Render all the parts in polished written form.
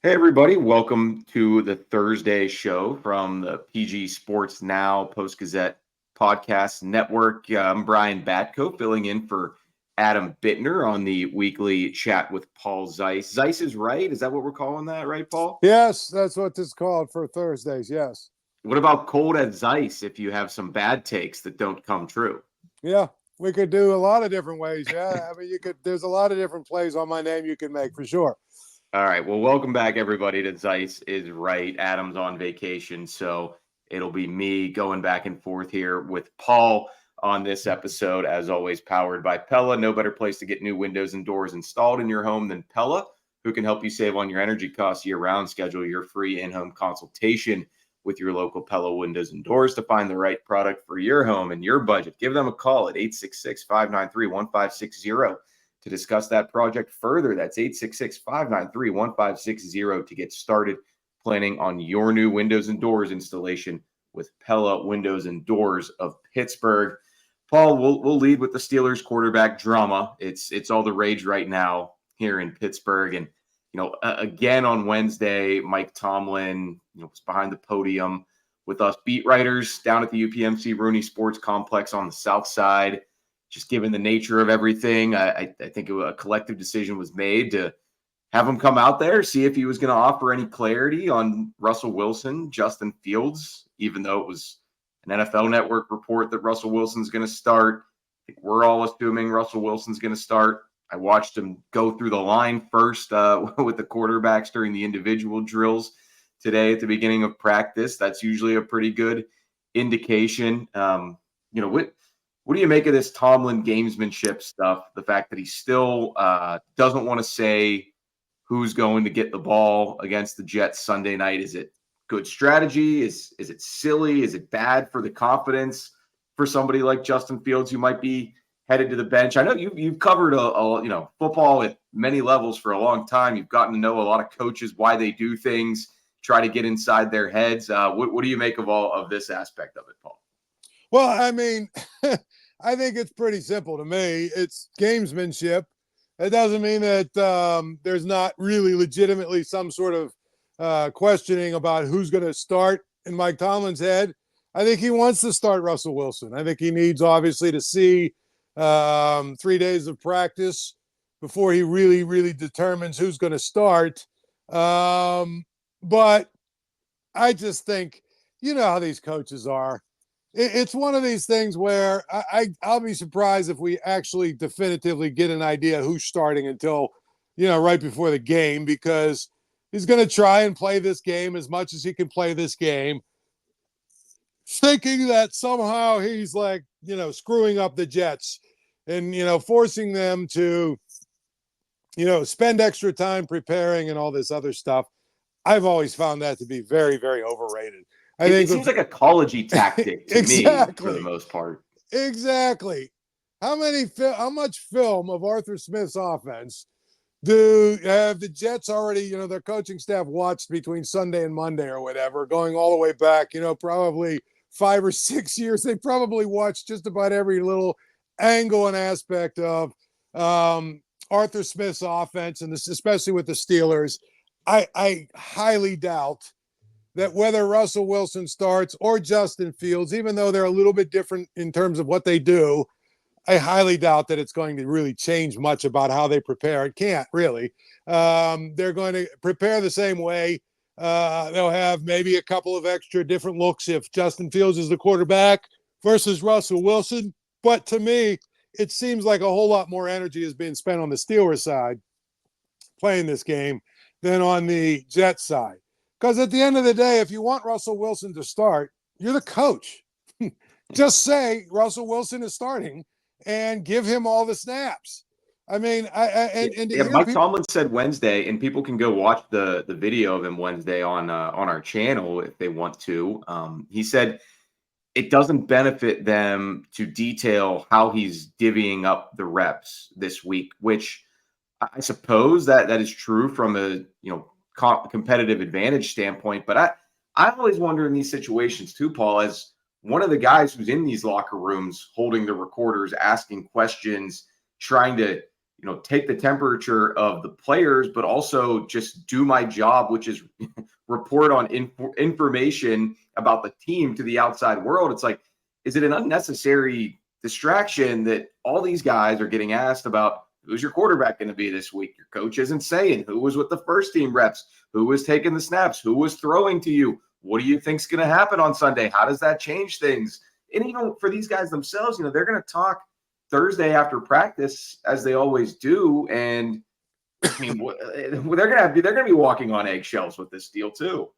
Hey, everybody. Welcome to the Thursday show from the PG Sports Now Post-Gazette podcast network. I'm Brian Batko filling in for Adam Bittner on the weekly chat with Paul Zeise. Zeise is right. Is that what we're calling that, right, Paul? Yes, that's what this is called for Thursdays. Yes. What about cold at Zeise if you have some bad takes that don't come true? Yeah. We could do a lot of different ways. Yeah. I mean, there's a lot of different plays on my name you can make for sure. All right. Well, welcome back, everybody, to Zeise is right. Adam's on vacation, so it'll be me going back and forth here with Paul on this episode, as always, powered by Pella. No better place to get new windows and doors installed in your home than Pella, who can help you save on your energy costs year-round. Schedule your free in-home consultation with your local Pella windows and doors to find the right product for your home and your budget. Give them a call at 866-593-1560 to discuss that project further. That's 866-593-1560 to get started planning on your new windows and doors installation with Pella Windows and Doors of Pittsburgh. Paul, we'll lead with the Steelers quarterback drama. It's all the rage right now here in Pittsburgh. And, again on Wednesday, Mike Tomlin, was behind the podium with us beat writers down at the UPMC Rooney Sports Complex on the South Side. Just given the nature of everything, I think a collective decision was made to have him come out there, see if he was going to offer any clarity on Russell Wilson, Justin Fields, even though it was an NFL Network report that Russell Wilson's going to start. I think we're all assuming Russell Wilson's going to start. I watched him go through the line first with the quarterbacks during the individual drills today at the beginning of practice. That's usually a pretty good indication. What do you make of this Tomlin gamesmanship stuff? The fact that he still doesn't want to say who's going to get the ball against the Jets Sunday night. Is it good strategy? Is it silly? Is it bad for the confidence for somebody like Justin Fields who might be headed to the bench? I know you've covered football at many levels for a long time. You've gotten to know a lot of coaches, why they do things, try to get inside their heads. What do you make of all of this aspect of it, Paul? Well, I mean, I think it's pretty simple to me. It's gamesmanship. It doesn't mean that there's not really legitimately some sort of questioning about who's going to start in Mike Tomlin's head. I think he wants to start Russell Wilson. I think he needs, obviously, to see 3 days of practice before he really, really determines who's going to start. But I just think, you know how these coaches are. It's one of these things where I'll be surprised if we actually definitively get an idea who's starting until, right before the game, because he's going to try and play this game as much as he can play this game, thinking that somehow he's like, screwing up the Jets and, forcing them to, spend extra time preparing and all this other stuff. I've always found that to be very, very overrated. It seems like a college-y tactic to me for the most part. Exactly. How much film of Arthur Smith's offense have the Jets already, their coaching staff watched between Sunday and Monday or whatever, going all the way back, probably 5 or 6 years? They probably watched just about every little angle and aspect of Arthur Smith's offense, and this, especially with the Steelers. I highly doubt that whether Russell Wilson starts or Justin Fields, even though they're a little bit different in terms of what they do, I highly doubt that it's going to really change much about how they prepare. It can't really. They're going to prepare the same way. They'll have maybe a couple of extra different looks if Justin Fields is the quarterback versus Russell Wilson. But to me, it seems like a whole lot more energy is being spent on the Steelers side playing this game than on the Jets side. Because at the end of the day, if you want Russell Wilson to start, you're the coach. Just say Russell Wilson is starting and give him all the snaps. I mean, Mike Tomlin said Wednesday, and people can go watch the video of him Wednesday on our channel if they want to. He said it doesn't benefit them to detail how he's divvying up the reps this week, which I suppose that is true from a competitive advantage standpoint. But I always wonder in these situations too, Paul, as one of the guys who's in these locker rooms holding the recorders, asking questions, trying to take the temperature of the players, but also just do my job, which is report on information about the team to the outside world. It's like, is it an unnecessary distraction that all these guys are getting asked about who's your quarterback going to be this week? Your coach isn't saying who was with the first team reps, who was taking the snaps, who was throwing to you. What do you think's going to happen on Sunday? How does that change things? And even for these guys themselves, they're going to talk Thursday after practice, as they always do, and I mean, they're going to be walking on eggshells with this deal too.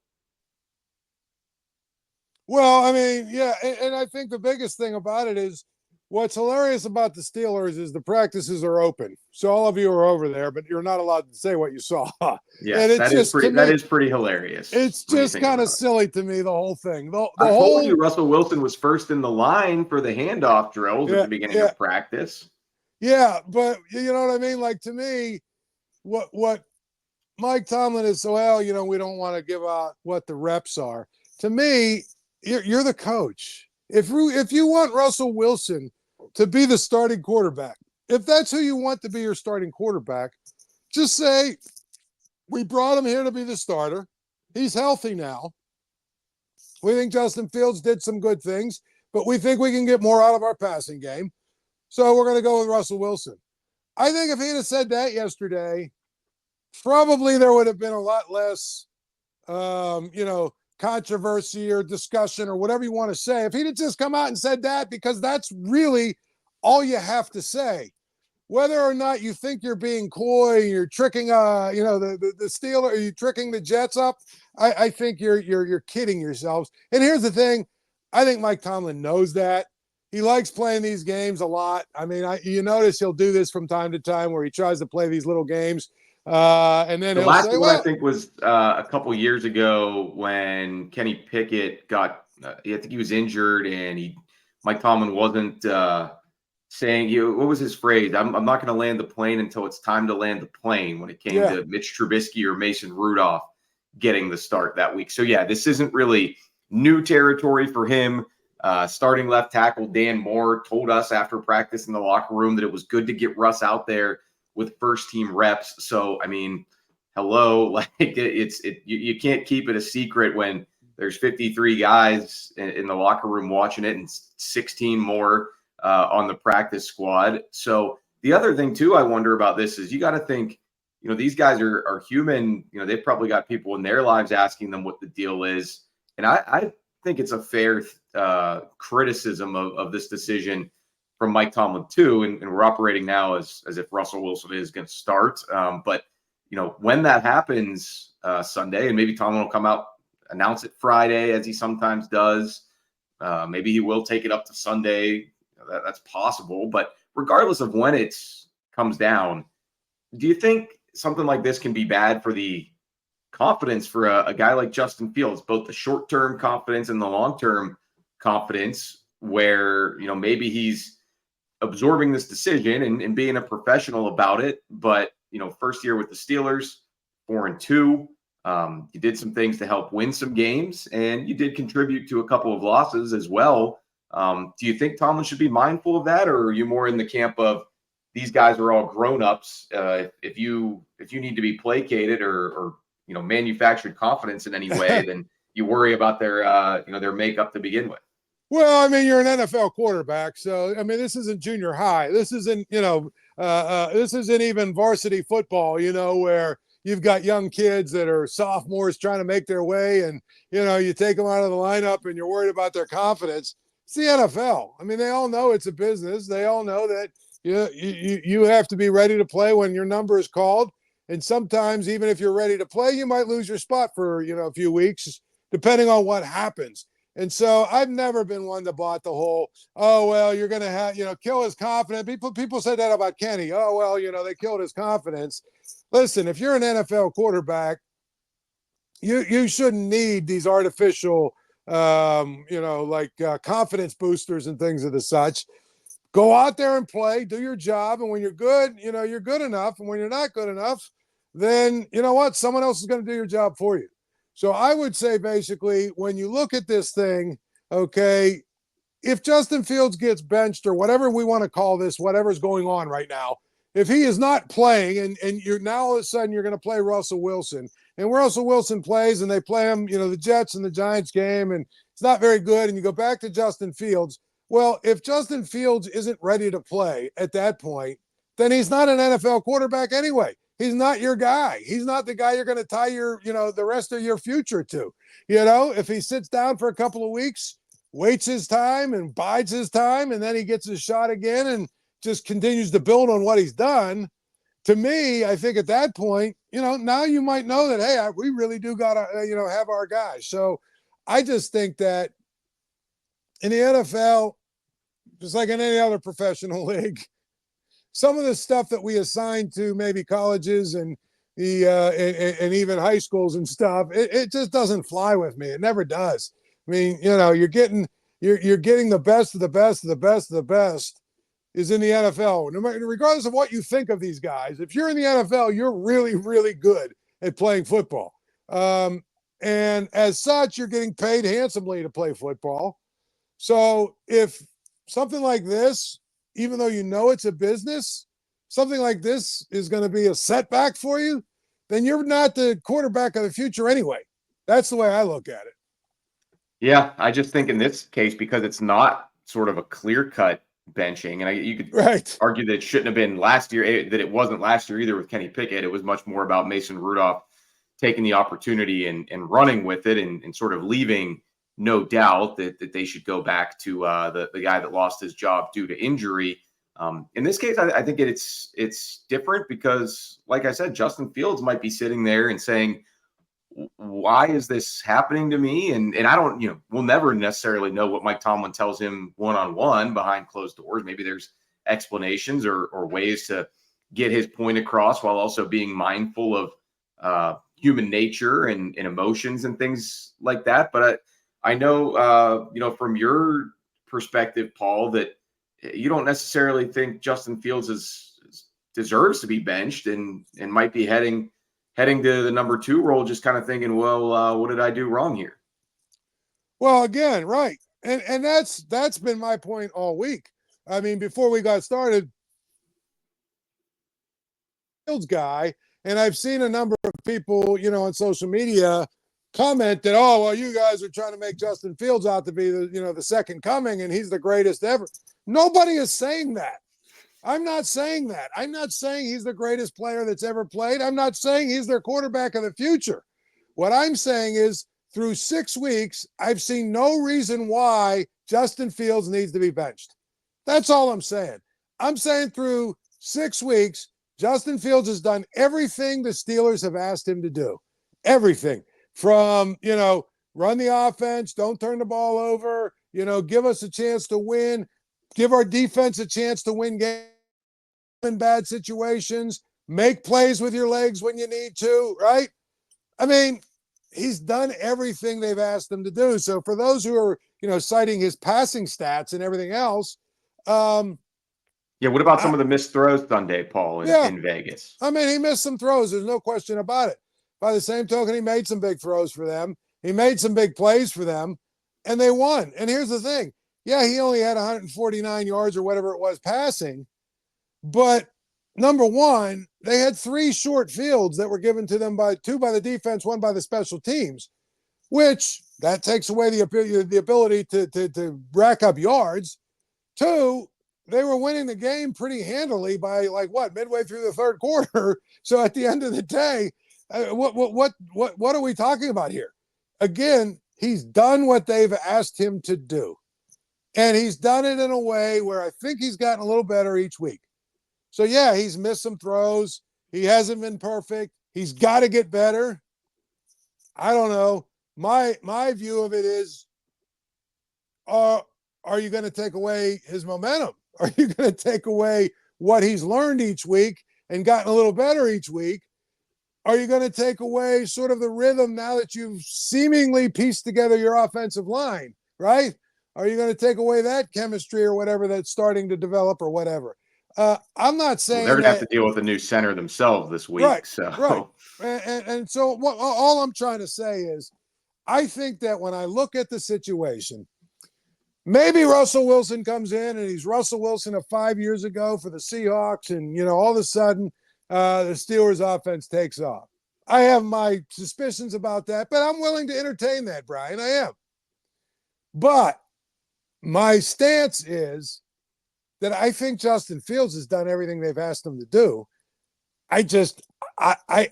Well, I mean, yeah, and I think the biggest thing about it is what's hilarious about the Steelers is the practices are open, so all of you are over there, but you're not allowed to say what you saw. Yeah, that is pretty hilarious. It's just kind of silly to me, the whole thing. I told you Russell Wilson was first in the line for the handoff drills at the beginning of practice. Yeah, but you know what I mean? Like, to me, what Mike Tomlin is, so, well, we don't want to give out what the reps are. To me, you're the coach. If you want Russell Wilson to be the starting quarterback, if that's who you want to be your starting quarterback, just say, we brought him here to be the starter. He's healthy now. We think Justin Fields did some good things, but we think we can get more out of our passing game. So we're going to go with Russell Wilson. I think if he'd have said that yesterday, probably there would have been a lot less, controversy or discussion or whatever you want to say. If he'd have just come out and said that, because that's really all you have to say. Whether or not you think you're being coy, you're tricking, the Steelers, are you tricking the Jets up? I think you're kidding yourselves. And here's the thing: I think Mike Tomlin knows that. He likes playing these games a lot. I mean, you notice he'll do this from time to time where he tries to play these little games. And then the last one I think was a couple years ago when Kenny Pickett got, I think he was injured, and Mike Tomlin wasn't saying, what was his phrase? I'm not going to land the plane until it's time to land the plane, when it came to Mitch Trubisky or Mason Rudolph getting the start that week. So yeah, this isn't really new territory for him. Starting left tackle Dan Moore told us after practice in the locker room that it was good to get Russ out there with first team reps. So, I mean, hello, like you can't keep it a secret when there's 53 guys in the locker room watching it and 16 more on the practice squad. So the other thing too, I wonder about this is you got to think, these guys are human. They've probably got people in their lives asking them what the deal is. And I think it's a fair criticism of this decision from Mike Tomlin too, and we're operating now as if Russell Wilson is going to start. But when that happens Sunday, and maybe Tomlin will come out, announce it Friday as he sometimes does. Maybe he will take it up to Sunday. That's possible. But regardless of when it comes down, do you think something like this can be bad for the confidence for a guy like Justin Fields, both the short-term confidence and the long-term confidence, where, maybe he's absorbing this decision and being a professional about it. But, first year with the Steelers, 4-2, you did some things to help win some games, and you did contribute to a couple of losses as well. Do you think Tomlin should be mindful of that, or are you more in the camp of these guys are all grown-ups? If you need to be placated or manufactured confidence in any way, then you worry about their makeup to begin with. Well, I mean, you're an NFL quarterback, so I mean, this isn't junior high. This isn't, this isn't even varsity football, where you've got young kids that are sophomores trying to make their way, and you take them out of the lineup and you're worried about their confidence. It's the NFL. I mean, they all know it's a business. They all know that you have to be ready to play when your number is called. And sometimes, even if you're ready to play, you might lose your spot for, a few weeks, depending on what happens. And so I've never been one that bought the whole, oh, well, you're going to have, kill his confidence. People said that about Kenny. Oh, well, they killed his confidence. Listen, if you're an NFL quarterback, you shouldn't need these artificial, confidence boosters and things of the such. Go out there and play, do your job. And when you're good, you're good enough. And when you're not good enough, then you know what? Someone else is going to do your job for you. So I would say basically when you look at this thing, okay, if Justin Fields gets benched or whatever we want to call this, whatever's going on right now, if he is not playing and you're now all of a sudden you're going to play Russell Wilson, and Russell Wilson plays and they play him, the Jets and the Giants game, and it's not very good, and you go back to Justin Fields. Well, if Justin Fields isn't ready to play at that point, then he's not an NFL quarterback anyway. He's not your guy. He's not the guy you're going to tie the rest of your future to. If he sits down for a couple of weeks, waits his time and bides his time, and then he gets his shot again and just continues to build on what he's done. To me, I think at that point, now you might know that, hey, we really do got to, have our guys. So I just think that in the NFL, just like in any other professional league, some of the stuff that we assign to maybe colleges and and even high schools and stuff, it just doesn't fly with me. It never does. I mean, you're getting the best of the best of the best of the best is in the NFL. No matter, regardless of what you think of these guys, if you're in the NFL, you're really, really good at playing football. And as such, you're getting paid handsomely to play football. So if something like this, even though it's a business, something like this is going to be a setback for you, then you're not the quarterback of the future anyway. That's the way I look at it. Yeah, I just think in this case, because it's not sort of a clear-cut benching, and you could argue that it shouldn't have been last year, that it wasn't last year either with Kenny Pickett. It was much more about Mason Rudolph taking the opportunity and running with it and sort of leaving no doubt that they should go back to the guy that lost his job due to injury. In this case, I think it's different because, like I said, Justin Fields might be sitting there and saying, why is this happening to me? And I don't, we'll never necessarily know what Mike Tomlin tells him one-on-one behind closed doors. Maybe there's explanations or ways to get his point across while also being mindful of human nature and emotions and things like that. But I know, from your perspective, Paul, that you don't necessarily think Justin Fields deserves to be benched and might be heading to the number 2 role, just kind of thinking, well, what did I do wrong here? Well, again, right. And that's been my point all week. I mean, before we got started, Fields guy, and I've seen a number of people, on social media comment that, oh, well, you guys are trying to make Justin Fields out to be the second coming and he's the greatest ever. Nobody is saying that. I'm not saying that. I'm not saying he's the greatest player that's ever played. I'm not saying he's their quarterback of the future. What I'm saying is through 6 weeks, I've seen no reason why Justin Fields needs to be benched. That's all I'm saying. I'm saying through 6 weeks, Justin Fields has done everything the Steelers have asked him to do. Everything from, run the offense, don't turn the ball over, give us a chance to win, give our defense a chance to win games in bad situations, make plays with your legs when you need to, right? I mean, he's done everything they've asked him to do. So for those who are, citing his passing stats and everything else. What about some of the missed throws Sunday, Paul, in Vegas? I mean, he missed some throws. There's no question about it. By the same token, he made some big throws for them. He made some big plays for them, and they won. And here's the thing. Yeah, he only had 149 yards or whatever it was passing. But number one, they had 3 short fields that were given to them by 2 by the defense, 1 by the special teams, which that takes away the ability to rack up yards. 2, they were winning the game pretty handily by midway through the third quarter. So at the end of the day, what are we talking about here? Again, he's done what they've asked him to do. And he's done it in a way where I think he's gotten a little better each week. So, yeah, he's missed some throws. He hasn't been perfect. He's got to get better. I don't know. My view of it is, are you going to take away his momentum? Are you going to take away what he's learned each week and gotten a little better each week? Are you going to take away sort of the rhythm now that you've seemingly pieced together your offensive line, right? Are you going to take away that chemistry or whatever that's starting to develop or whatever? I'm not saying they're going to have to deal with a new center themselves this week. Right, so. Right. And so all I'm trying to say is I think that when I look at the situation, maybe Russell Wilson comes in and he's Russell Wilson of 5 years ago for the Seahawks, and all of a sudden the Steelers offense takes off. I have my suspicions about that, but I'm willing to entertain that, Brian. I am. But my stance is that I think Justin Fields has done everything they've asked him to do. I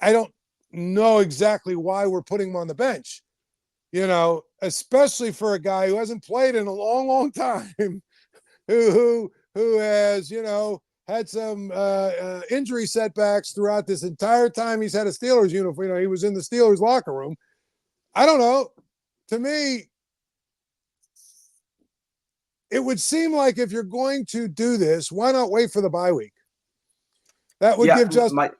don't know exactly why we're putting him on the bench, especially for a guy who hasn't played in a long, long time, who has, had some injury setbacks throughout this entire time he's had a Steelers uniform. He was in the Steelers locker room. I don't know. To me, it would seem like if you're going to do this, why not wait for the bye week? That would give Justin.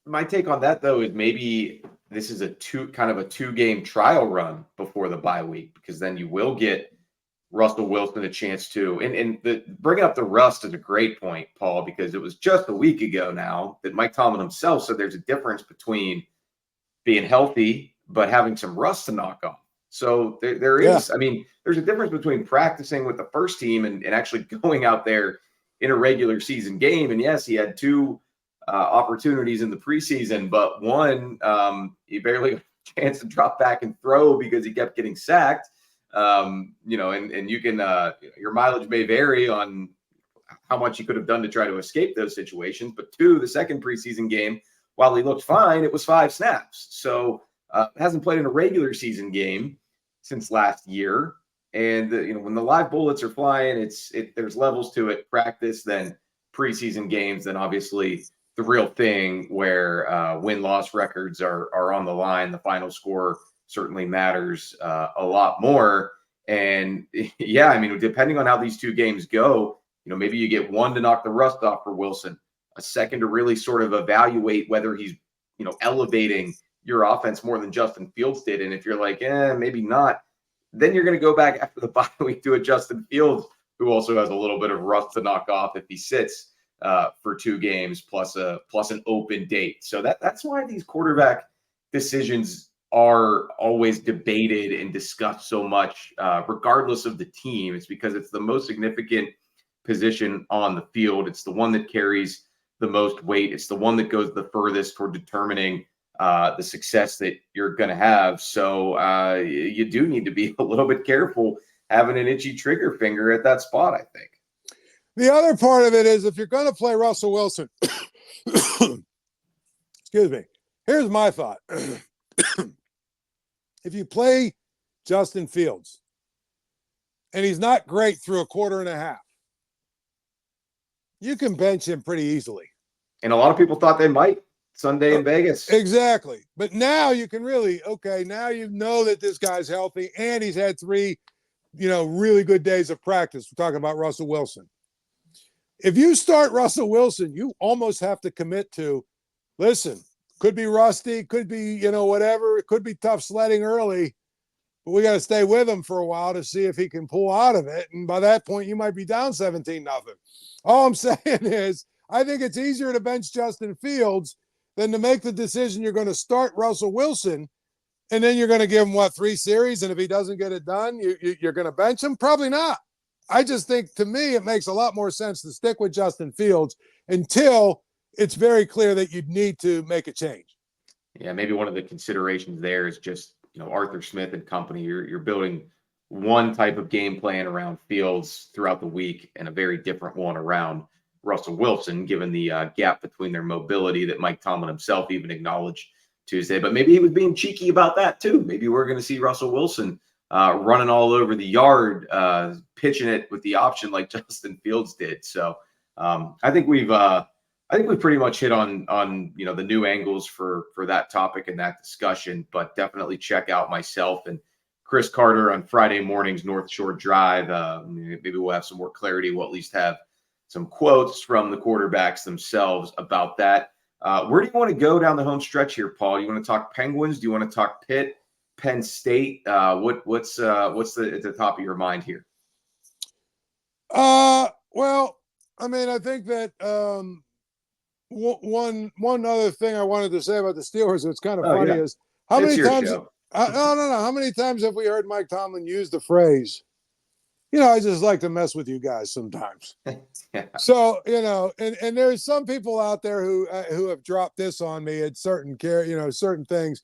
My take on that, though, is maybe this is a two-game trial run before the bye week, because then you will get Russell Wilson a chance to. And bringing up the rust is a great point, Paul, because it was just a week ago now that Mike Tomlin himself said there's a difference between being healthy but having some rust to knock off. So there is, there's a difference between practicing with the first team and actually going out there in a regular season game. And yes, he had two opportunities in the preseason, but one, he barely got a chance to drop back and throw because he kept getting sacked. And you can, your mileage may vary on how much he could have done to try to escape those situations. But two, the second preseason game, while he looked fine, it was 5 snaps. So hasn't played in a regular season game since last year. And, when the live bullets are flying, there's levels to it, practice, then preseason games, then obviously the real thing where win-loss records are on the line. The final score certainly matters a lot more. And depending on how these two games go, maybe you get one to knock the rust off for Wilson, a second to really sort of evaluate whether he's, elevating your offense more than Justin Fields did. And if you're like, maybe not, then you're going to go back after the bye week to a Justin Fields, who also has a little bit of rust to knock off if he sits for 2 games plus an open date. So that's why these quarterback decisions are always debated and discussed so much, regardless of the team. It's because it's the most significant position on the field. It's the one that carries the most weight. It's the one that goes the furthest toward determining the success that you're going to have. So you do need to be a little bit careful having an itchy trigger finger at that spot, I think. The other part of it is if you're going to play Russell Wilson, excuse me, here's my thought. If you play Justin Fields and he's not great through a quarter and a half, you can bench him pretty easily. And a lot of people thought they might Sunday in Vegas. Exactly. But now you can really, now you know that this guy's healthy and he's had 3, really good days of practice. We're talking about Russell Wilson. If you start Russell Wilson, you almost have to commit to, listen, could be rusty, could be, whatever. It could be tough sledding early, but we got to stay with him for a while to see if he can pull out of it. And by that point, you might be down 17-0. All I'm saying is I think it's easier to bench Justin Fields than to make the decision you're going to start Russell Wilson, and then you're going to give him, 3 series, and if he doesn't get it done, you're going to bench him? Probably not. I just think, to me, it makes a lot more sense to stick with Justin Fields until it's very clear that you need to make a change. Yeah, maybe one of the considerations there is just, Arthur Smith and company. You're building one type of game plan around Fields throughout the week and a very different one around Russell Wilson, given the gap between their mobility that Mike Tomlin himself even acknowledged Tuesday. But maybe he was being cheeky about that too. Maybe we're going to see Russell Wilson running all over the yard, pitching it with the option like Justin Fields did. So I think we've pretty much hit on the new angles for that topic and that discussion. But definitely check out myself and Chris Carter on Friday mornings, North Shore Drive. Maybe we'll have some more clarity. We'll at least have some quotes from the quarterbacks themselves about that. Where do you want to go down the home stretch here, Paul? You want to talk Penguins? Do you want to talk Pitt, Penn State? What's at the top of your mind here? Well, I think that one other thing I wanted to say about the Steelers that's kind of funny is how many times? No. How many times have we heard Mike Tomlin use the phrase, I just like to mess with you guys sometimes. Yeah. So, and there's some people out there who have dropped this on me at certain things.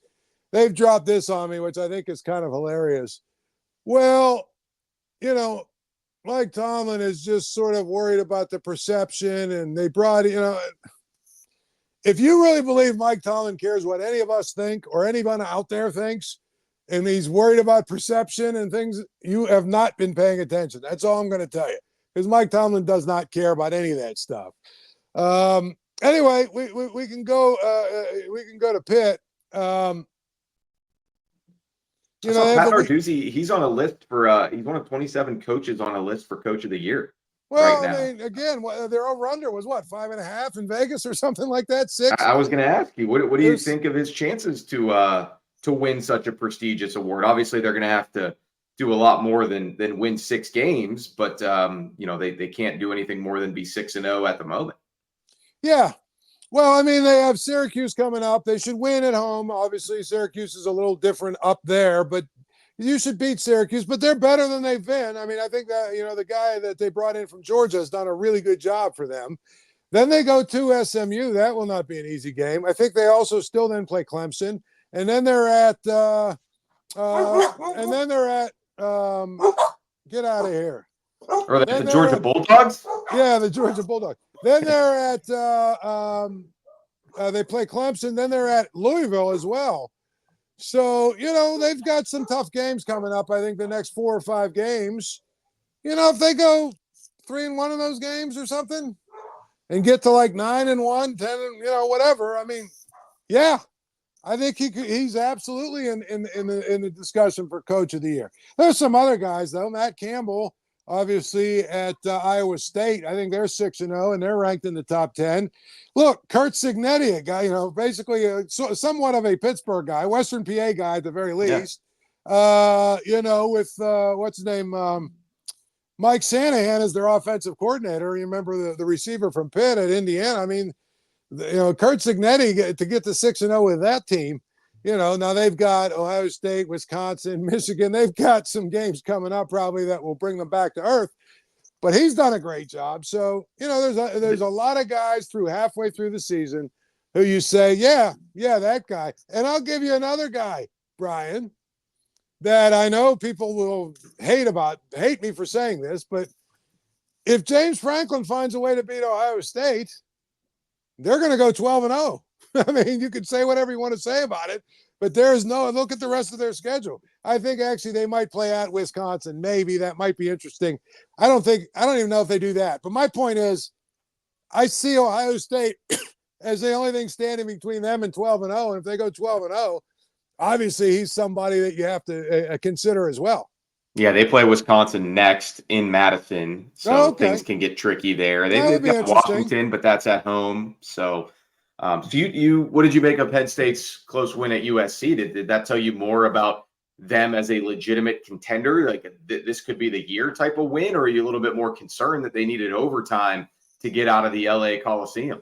They've dropped this on me, which I think is kind of hilarious. Well, Mike Tomlin is just sort of worried about the perception, and they brought, if you really believe Mike Tomlin cares what any of us think or anyone out there thinks, and he's worried about perception and things, you have not been paying attention. That's all I'm going to tell you, because Mike Tomlin does not care about any of that stuff. Anyway, we can go to Pitt. I saw Pat Narduzzi, he's on a list for he's one of 27 coaches on a list for Coach of the Year. Well, right now. I mean, again, their over-under was what, 5.5 in Vegas or something like that? 6. I was going to ask you, what do you think of his chances to win such a prestigious award? Obviously, they're going to have to do a lot more than win 6 games, but they can't do anything more than be 6-0 at the moment. Yeah. Well, I mean, they have Syracuse coming up. They should win at home. Obviously, Syracuse is a little different up there, but you should beat Syracuse, but they're better than they've been. I mean, I think that, the guy that they brought in from Georgia has done a really good job for them. Then they go to SMU. That will not be an easy game. I think they also still then play Clemson. And then they're at, get out of here. Or the Georgia Bulldogs? Yeah, the Georgia Bulldogs. Then they're at, they play Clemson. Then they're at Louisville as well. So, they've got some tough games coming up. I think the next 4 or 5 games, if they go 3-1 in those games or something and get to like 9-1, 10, whatever. I mean, yeah, I think he's absolutely in the discussion for Coach of the Year. There's some other guys though. Matt Campbell, obviously at Iowa State. I think they're 6-0 and they're ranked in the top 10. Look, Kurt Cignetti, a guy, basically somewhat of a Pittsburgh guy, Western PA guy at the very least. Yeah. With what's his name? Mike Shanahan is their offensive coordinator. You remember the receiver from Pitt at Indiana. I mean, Kurt Cignetti to get to 6-0 with that team. Now they've got Ohio State, Wisconsin, Michigan. They've got some games coming up probably that will bring them back to earth. But he's done a great job. So, there's a lot of guys halfway through the season who you say, yeah, that guy. And I'll give you another guy, Brian, that I know people will hate me for saying this, but if James Franklin finds a way to beat Ohio State, they're going to go 12-0. I mean, you can say whatever you want to say about it, but look at the rest of their schedule. I think actually they might play at Wisconsin. Maybe that might be interesting. I don't even know if they do that. But my point is, I see Ohio State as the only thing standing between them and 12-0. And if they go 12-0, obviously he's somebody that you have to consider as well. Yeah, they play Wisconsin next in Madison, so things can get tricky there. They've got Washington, but that's at home. So, what did you make of Penn State's close win at USC? Did that tell you more about them as a legitimate contender? Like this could be the year type of win, or are you a little bit more concerned that they needed overtime to get out of the LA Coliseum?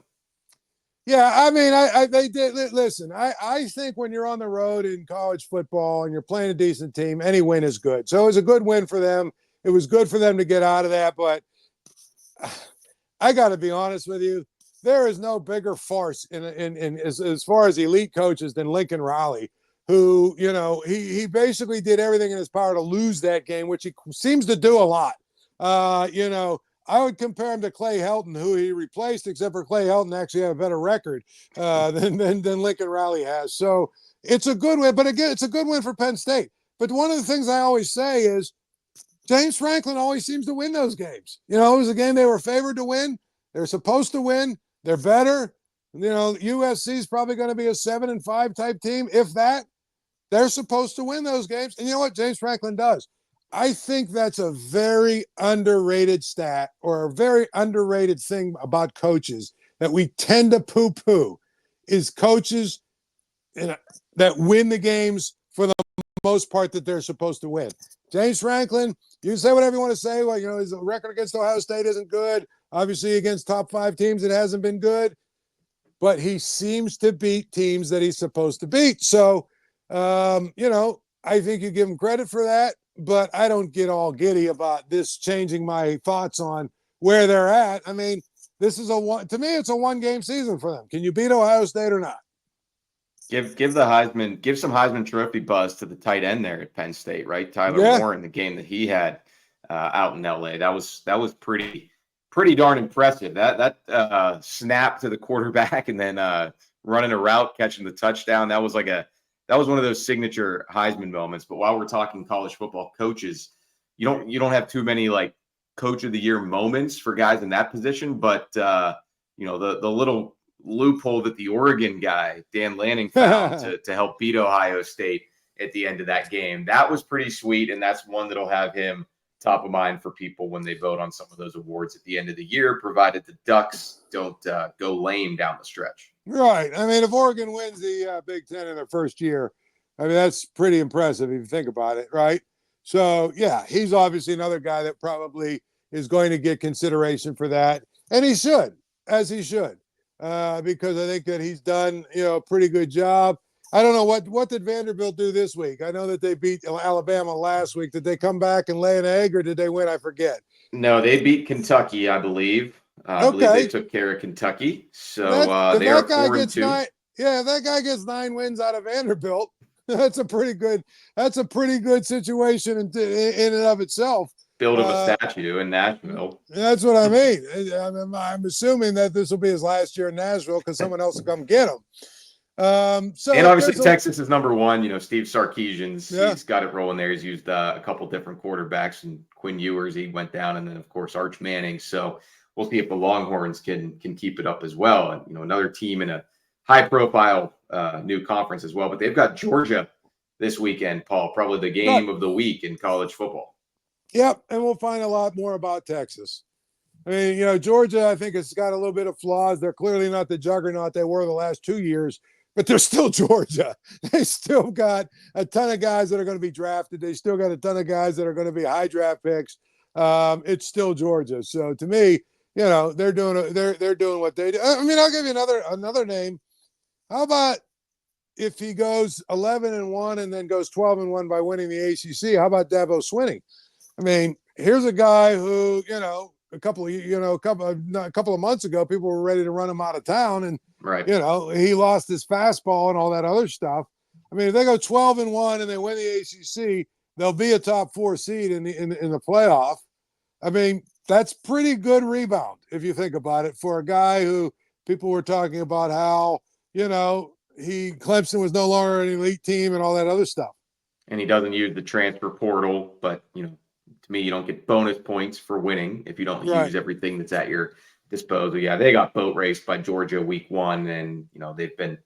Yeah, I mean, they did. Listen, I think when you're on the road in college football and you're playing a decent team, any win is good. So it was a good win for them. It was good for them to get out of that. But I got to be honest with you, there is no bigger farce in as far as elite coaches than Lincoln Riley, who, he basically did everything in his power to lose that game, which he seems to do a lot. I would compare him to Clay Helton, who he replaced, except for Clay Helton actually had a better record than Lincoln Riley has. So it's a good win. But again, it's a good win for Penn State. But one of the things I always say is James Franklin always seems to win those games. It was a game they were favored to win. They're supposed to win. They're better. USC is probably going to be a 7-5 type team. If that, they're supposed to win those games. And you know what? James Franklin does. I think that's a very underrated stat or a very underrated thing about coaches that we tend to poo-poo is coaches that win the games for the most part that they're supposed to win. James Franklin, you can say whatever you want to say. Well, his record against Ohio State isn't good. Obviously, against top 5 teams, it hasn't been good. But he seems to beat teams that he's supposed to beat. So, I think you give him credit for that. but I don't get all giddy about this changing my thoughts on where they're at. I mean, this is to me, it's a 1-game season for them. Can you beat Ohio State or not? Give some Heisman Trophy buzz to the tight end there at Penn State, right? Tyler Warren, the game that he had out in LA, that was pretty darn impressive. That snap to the quarterback and then running a route, catching the touchdown. That was one of those signature Heisman moments. But while we're talking college football coaches, you don't have too many like coach of the year moments for guys in that position. But the little loophole that the Oregon guy, Dan Lanning, found to help beat Ohio State at the end of that game, that was pretty sweet. And that's one that'll have him top of mind for people when they vote on some of those awards at the end of the year, provided the Ducks don't go lame down the stretch. Right. I mean, if Oregon wins the Big Ten in their first year, I mean, that's pretty impressive if you think about it, right? So, yeah, he's obviously another guy that probably is going to get consideration for that. And he should, as he should, because I think that he's done, a pretty good job. I don't know what did Vanderbilt do this week. I know that they beat Alabama last week. Did they come back and lay an egg, or did they win? I forget. No, they beat Kentucky, I believe. I believe they took care of Kentucky. So they are 4-2. Yeah, if that guy gets 9 wins out of Vanderbilt, that's a pretty good situation in and of itself. Build of a statue in Nashville. That's what I mean. I'm assuming that this will be his last year in Nashville because someone else will come get him. And obviously Texas is number 1. Steve Sarkisian's he's got it rolling there. He's used a couple different quarterbacks, and Quinn Ewers, he went down, and then of course Arch Manning. So we'll see if the Longhorns can keep it up as well. And another team in a high-profile new conference as well. But they've got Georgia this weekend, Paul. Probably the game of the week in college football. Yep, and we'll find a lot more about Texas. I mean, Georgia, I think, has got a little bit of flaws. They're clearly not the juggernaut they were the last 2 years, but they're still Georgia. They still got a ton of guys that are going to be drafted. They still got a ton of guys that are going to be high draft picks. It's still Georgia. So to me, they're doing what they do. I mean, I'll give you another name. How about if he goes 11-1 and then goes 12-1 by winning the ACC? How about Dabo Swinney? I mean, here's a guy who, a couple of months ago, people were ready to run him out of town, and he lost his fastball and all that other stuff. I mean, if they go 12-1 and they win the ACC, they'll be a top 4 seed in the playoff. I mean, that's pretty good rebound if you think about it for a guy who people were talking about how Clemson was no longer an elite team and all that other stuff. And he doesn't use the transfer portal, but to me, you don't get bonus points for winning if you don't use everything that's at your disposal. Yeah, they got boat raced by Georgia week 1, and they've been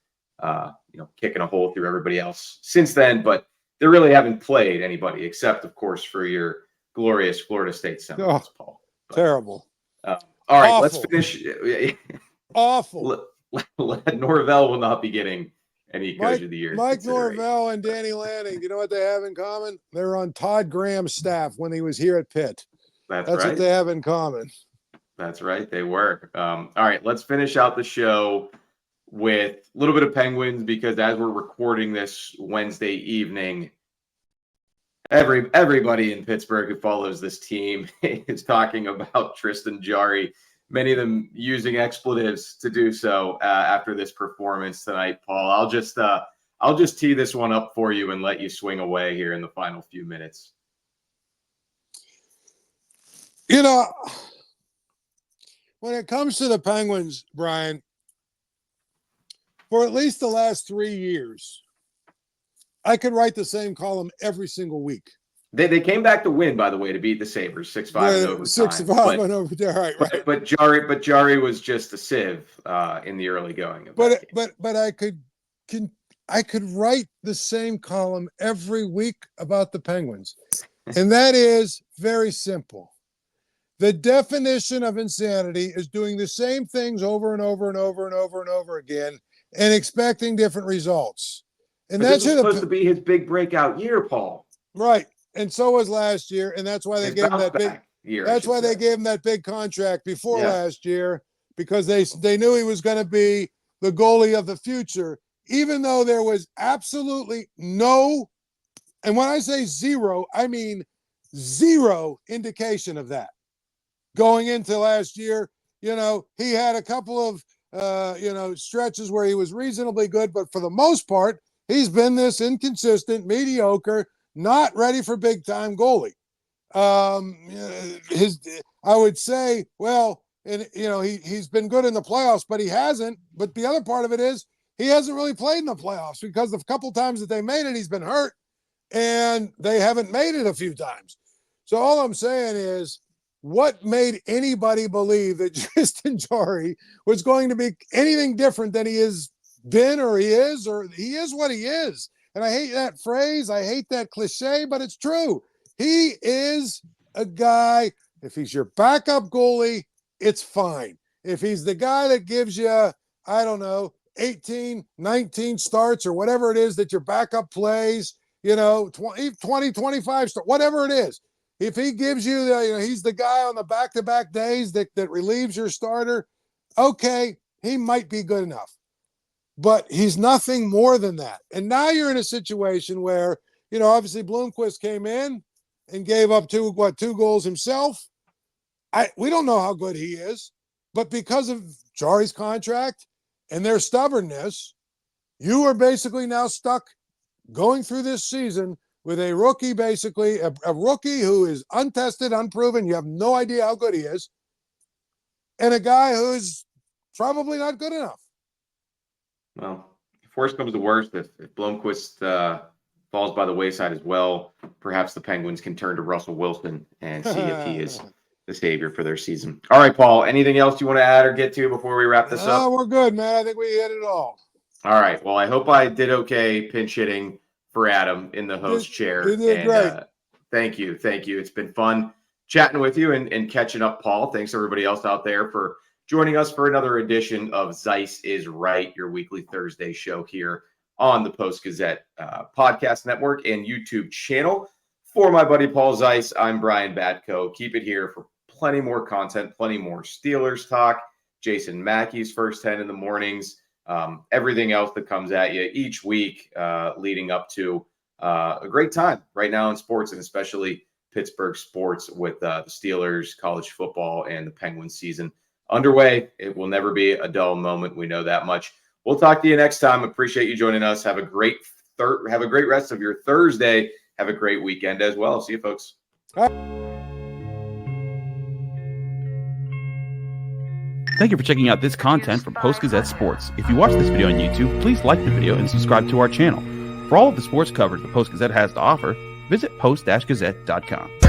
kicking a hole through everybody else since then. But they really haven't played anybody except, of course, for your glorious Florida State Seminoles, Paul. But, terrible. All right, awful. Let's finish. Awful. Norvell will not be getting any coach of the year. Mike Norvell and Danny Lanning, you know what they have in common? They were on Todd Graham's staff when he was here at Pitt. That's right. What they have in common. That's right. They were. All right, let's finish out the show with a little bit of Penguins, because as we're recording this Wednesday evening, everybody in Pittsburgh who follows this team is talking about Tristan Jarry, many of them using expletives to do so after this performance tonight, Paul. I'll just tee this one up for you and let you swing away here in the final few minutes. When it comes to the Penguins, Brian, for at least the last 3 years, I could write the same column every single week. They came back to win, by the way, to beat the Sabres 6-5 in overtime. 6-5 in overtime, right. But Jarry was just a sieve in the early going of that game. But I could write the same column every week about the Penguins, and that is very simple. The definition of insanity is doing the same things over and over and over and over and over again and expecting different results. And that's supposed to be his big breakout year, Paul. Right. And so was last year, and that's why they gave him that big year. That's why they gave him that big contract before last year, because they knew he was going to be the goalie of the future, even though there was absolutely no And when I say zero, I mean zero indication of that. Going into last year, he had a couple of, stretches where he was reasonably good, but for the most part, he's been this inconsistent, mediocre, not ready for big time goalie. I would say, well, and he's been good in the playoffs, but he hasn't. But the other part of it is he hasn't really played in the playoffs because the couple times that they made it, he's been hurt, and they haven't made it a few times. So all I'm saying is, what made anybody believe that Tristan Jarry was going to be anything different than he has been, or he is what he is? And I hate that phrase. I hate that cliche, but it's true. He is a guy, if he's your backup goalie, it's fine. If he's the guy that gives you, I don't know, 18, 19 starts or whatever it is that your backup plays, 20, 25 starts, whatever it is. If he gives you he's the guy on the back-to-back days that relieves your starter, okay, he might be good enough. But he's nothing more than that. And now you're in a situation where, obviously Bloomquist came in and gave up two goals himself. We don't know how good he is, but because of Jarry's contract and their stubbornness, you are basically now stuck going through this season with a rookie, basically a rookie who is untested, unproven. You have no idea how good he is, and a guy who's probably not good enough. Well, if worst comes to worst, if Blomqvist falls by the wayside as well, perhaps the Penguins can turn to Russell Wilson and see if he is the savior for their season. All right, Paul, anything else you want to add or get to before we wrap this up? We're good, man. I think we hit it all. All right. Well, I hope I did okay pinch hitting for Adam in the host chair. You did great. Thank you. It's been fun chatting with you and catching up, Paul. Thanks everybody else out there for joining us for another edition of Zeise is Right, your weekly Thursday show here on the Post-Gazette podcast network and YouTube channel. For my buddy Paul Zeise, I'm Brian Batko. Keep it here for plenty more content, plenty more Steelers talk, Jason Mackey's First 10 in the mornings, everything else that comes at you each week leading up to a great time right now in sports, and especially Pittsburgh sports with the Steelers, college football, and the Penguins season underway. It will never be a dull moment. We know that much. We'll talk to you next time. Appreciate you joining us. Have a great rest of your Thursday. Have a great weekend as well. See you, folks. Thank you for checking out this content from Post-Gazette Sports. If you watch this video on YouTube, please like the video and subscribe to our channel. For all of the sports coverage the Post-Gazette has to offer, visit post-gazette.com.